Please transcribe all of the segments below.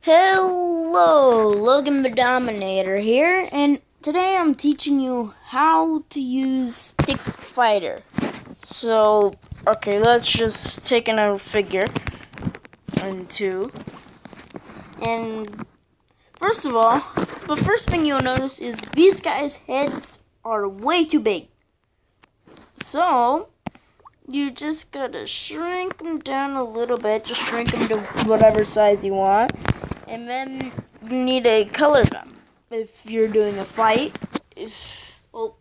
Hello, Logan the Dominator here, and today I'm teaching you how to use Stickfighter. So, okay, let's just take another figure, and two. And first of all, the first thing you'll notice is these guys' heads are way too big. So, you just gotta shrink them down a little bit, just shrink them to whatever size you want. And then you need to color them if you're doing a fight. Well,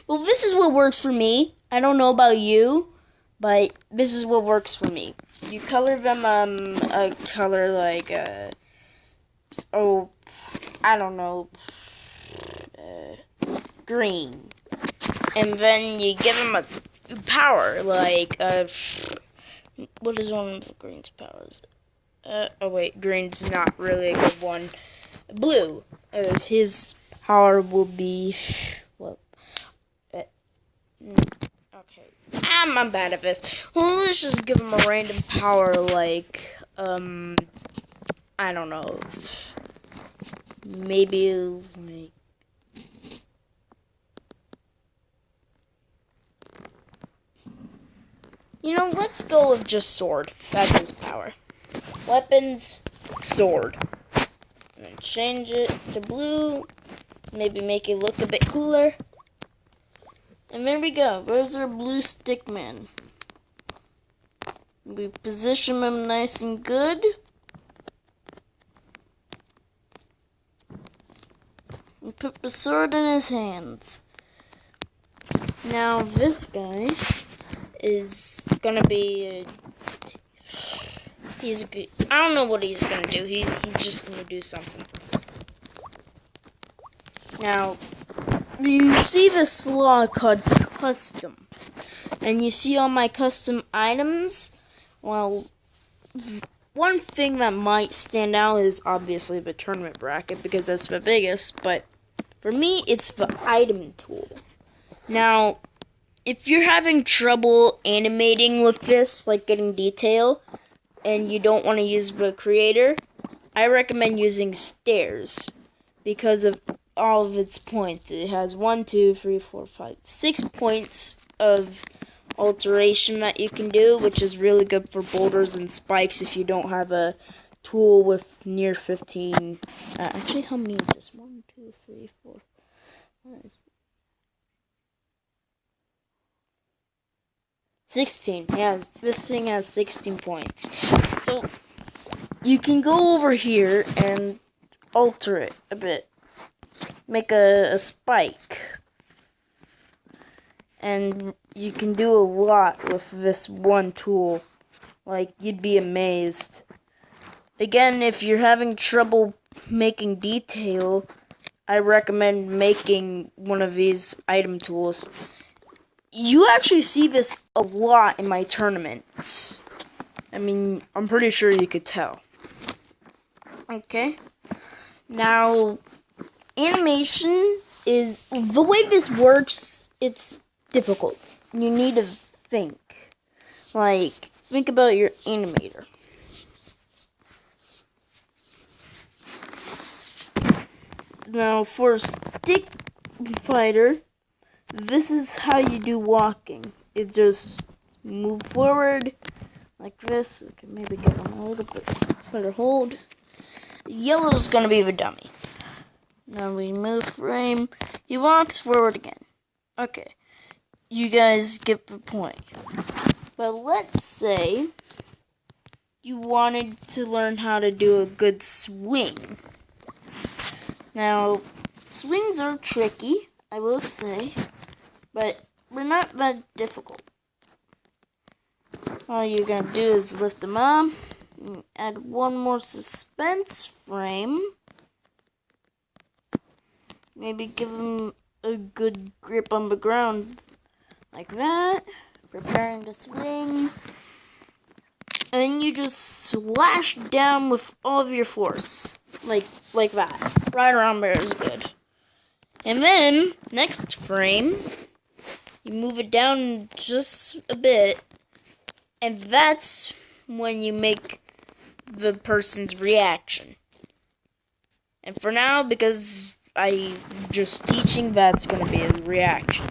this is what works for me. I don't know about you, but this is what works for me. You color them a color like I don't know, green, and then you give them a power like what is one of the green's powers? Oh wait, green's not really a good one. Blue. His power will be what? Okay, I'm bad at this. Well, let's just give him a random power like I don't know. Maybe like let's go with just sword. That's his power. Weapons, sword. And change it to blue. Maybe make it look a bit cooler. And there we go. There's our blue stickman. We position him nice and good. And put the sword in his hands. Now this guy is gonna be I don't know what he's gonna do. He's just gonna do something. Now, you see this slot called custom, and you see all my custom items. Well, one thing that might stand out is obviously the tournament bracket because that's the biggest. But for me, it's the item tool. Now, if you're having trouble animating with this, like getting detail, and you don't want to use the creator, I recommend using stairs because of all of its points. It has 1, 2, 3, 4, 5, 6 points of alteration that you can do, which is really good for boulders and spikes if you don't have a tool with near 15. Actually, how many is this? 1, 2, 3, 4, 5, 16. Yes, this thing has 16 points. So, you can go over here and alter it a bit. Make a spike. And you can do a lot with this one tool. Like, you'd be amazed. Again, if you're having trouble making detail, I recommend making one of these item tools. You actually see this a lot in my tournaments. I mean, I'm pretty sure you could tell. Okay. Now, animation is, the way this works, it's difficult. You need to think. Like, think about your animator. Now, for Stickfighter, this is how you do walking. It just move forward like this. Okay, maybe get him a little bit better hold. Yellow is going to be the dummy. Now we move frame. He walks forward again. Okay, you guys get the point. But let's say you wanted to learn how to do a good swing. Now, swings are tricky, I will say, but they're not that difficult. All you're going to do is lift them up, add one more suspense frame, maybe give them a good grip on the ground, like that, preparing to swing, and then you just slash down with all of your force, like that. Right around there is good. And then, next frame, you move it down just a bit, and that's when you make the person's reaction. And for now, because I'm just teaching, that's going to be a reaction.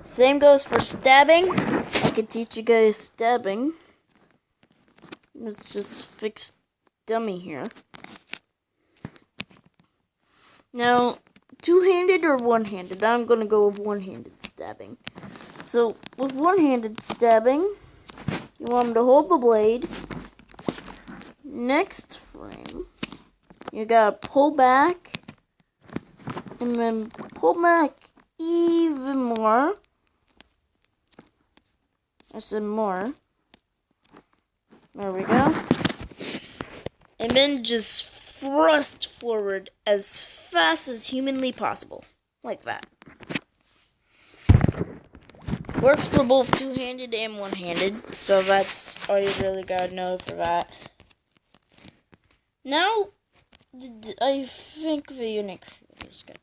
Same goes for stabbing. I can teach you guys stabbing. Let's just fix dummy here. Now, two-handed or one-handed? I'm going to go with one-handed stabbing. So, with one-handed stabbing, you want him to hold the blade. Next frame, you gotta pull back, and then pull back even more. I said more. There we go. And then just thrust forward as fast as humanly possible. Like that. Works for both two-handed and one-handed, so that's all you really gotta know for that. Now, I think the unique is good.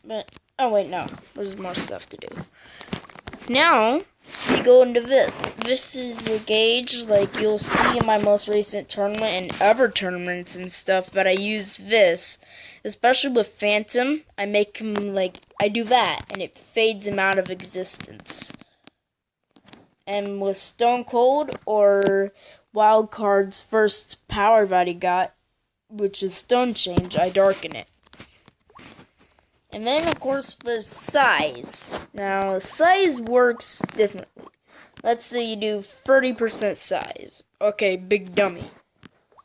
But, oh wait, no. There's more stuff to do. Now, we go into this. This is a gauge, like you'll see in my most recent tournament and other tournaments and stuff, but I use this. Especially with Phantom, I make him, like, I do that, and it fades him out of existence. And with Stone Cold, or Wildcard's first power that he got, which is Stone Change, I darken it. And then, of course, there's size. Now, size works differently. Let's say you do 30% size. Okay, big dummy.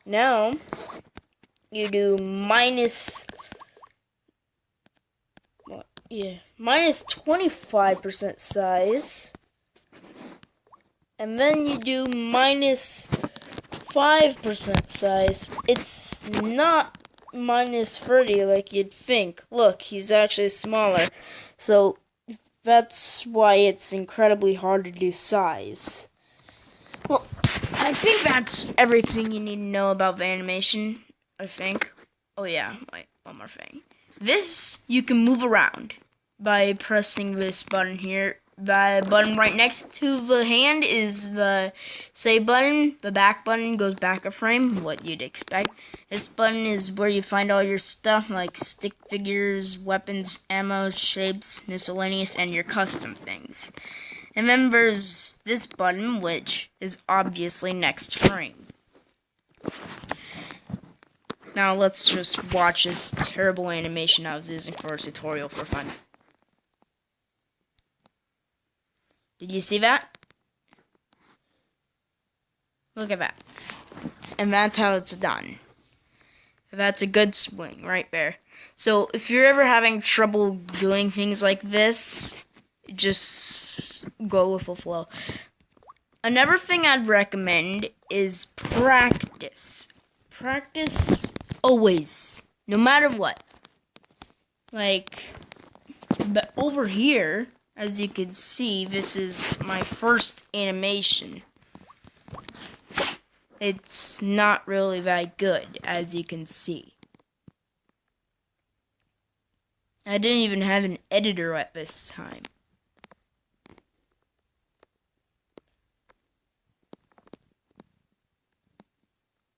Now, you do minus 25% size. And then you do minus 5% size. It's not minus 30 like you'd think. Look, he's actually smaller. So that's why it's incredibly hard to do size. Well, I think that's everything you need to know about the animation, I think. Oh yeah, wait, one more thing. This you can move around by pressing this button here. The button right next to the hand is the save button. The back button goes back a frame, what you'd expect. This button is where you find all your stuff like stick figures, weapons, ammo, shapes, miscellaneous, and your custom things. And then there's this button, which is obviously next frame. Now let's just watch this terrible animation I was using for a tutorial for fun. Did you see that? Look at that. And that's how it's done. That's a good swing right there. So if you're ever having trouble doing things like this, just go with the flow. Another thing I'd recommend is practice. Practice always, no matter what. Like, but over here, as you can see, this is my first animation. It's not really that good, as you can see. I didn't even have an editor at this time.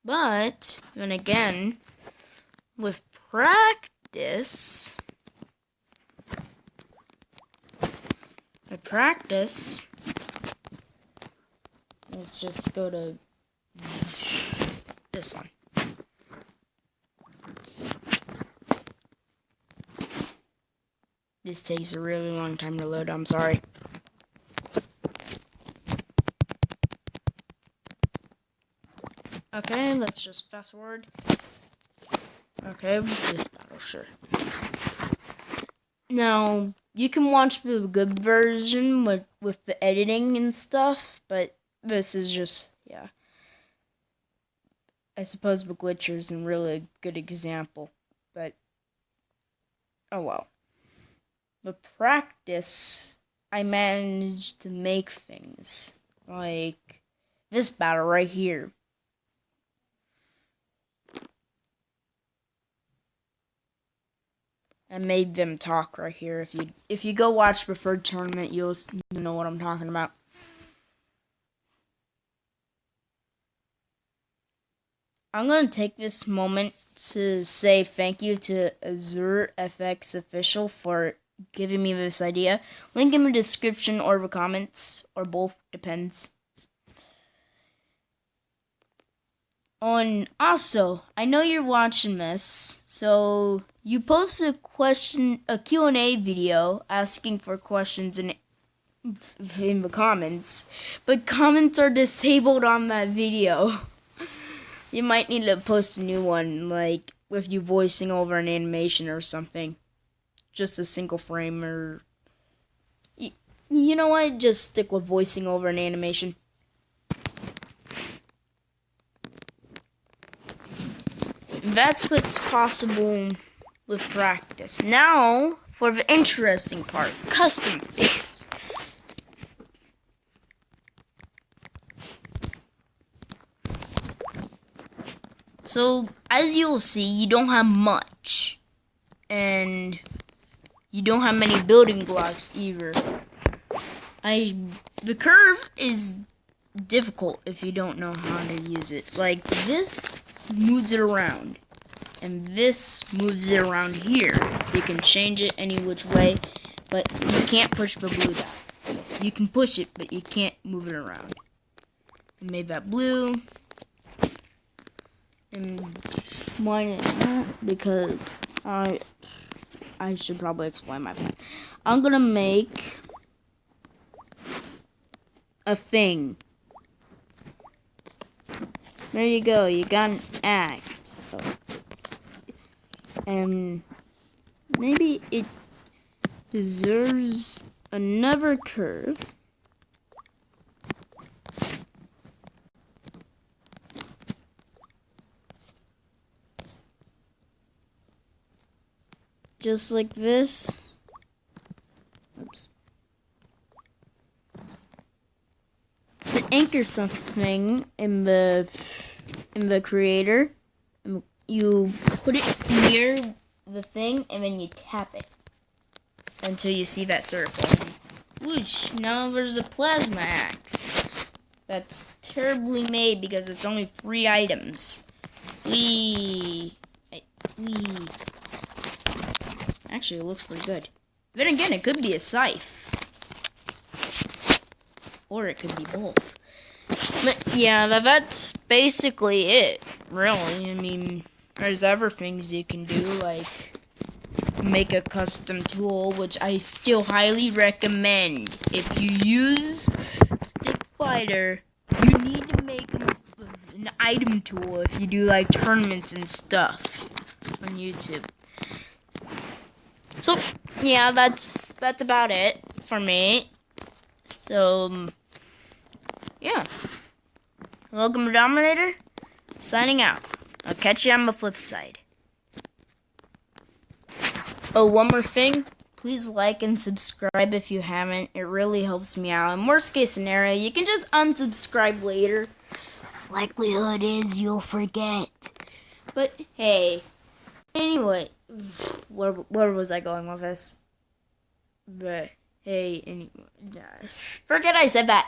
But, then again, with practice, let's just go to this one. This takes a really long time to load, I'm sorry. Okay, let's just fast forward. Okay, this battle, sure. Now, you can watch the good version with the editing and stuff, but this is just, yeah. I suppose the glitcher isn't really a good example, but oh well. The practice, I managed to make things like this battle right here. I made them talk right here. If you go watch the third tournament, you'll know what I'm talking about. I'm going to take this moment to say thank you to Azure FX Official for giving me this idea. Link in the description or the comments, or both, depends. Also, I know you're watching this, so you posted a Q&A video asking for questions in the comments, but comments are disabled on that video. You might need to post a new one, like with you voicing over an animation or something. Just a single frame, or you know what? Just stick with voicing over an animation. That's what's possible with practice. Now, for the interesting part, custom figures. So, as you'll see, you don't have much. And you don't have many building blocks either. The curve is difficult if you don't know how to use it. Like, this moves it around, and this moves it around here. You can change it any which way, but you can't push the blue down. You can push it, but you can't move it around. I made that blue, and why not? Because I should probably explain my plan. I'm gonna make a thing. There you go, you got an axe. Oh. And maybe it deserves another curve. Just like this. Oops. To anchor something in the creator, you put it near the thing and then you tap it until you see that circle. Whoosh! Now there's a plasma axe. That's terribly made because it's only 3 items. Whee! Actually, it looks pretty good. Then again, it could be a scythe. Or it could be both. But yeah, that's basically it, really. I mean, there's other things you can do, like make a custom tool, which I still highly recommend. If you use Stickfighter, you need to make an item tool if you do like tournaments and stuff on YouTube. So, yeah, that's about it for me. So, yeah. Welcome to Dominator, signing out. I'll catch you on the flip side. Oh, one more thing. Please like and subscribe if you haven't. It really helps me out. In worst case scenario, you can just unsubscribe later. Likelihood is you'll forget. But, hey. Anyway, where was I going with this? But, hey, anyway. Forget I said that.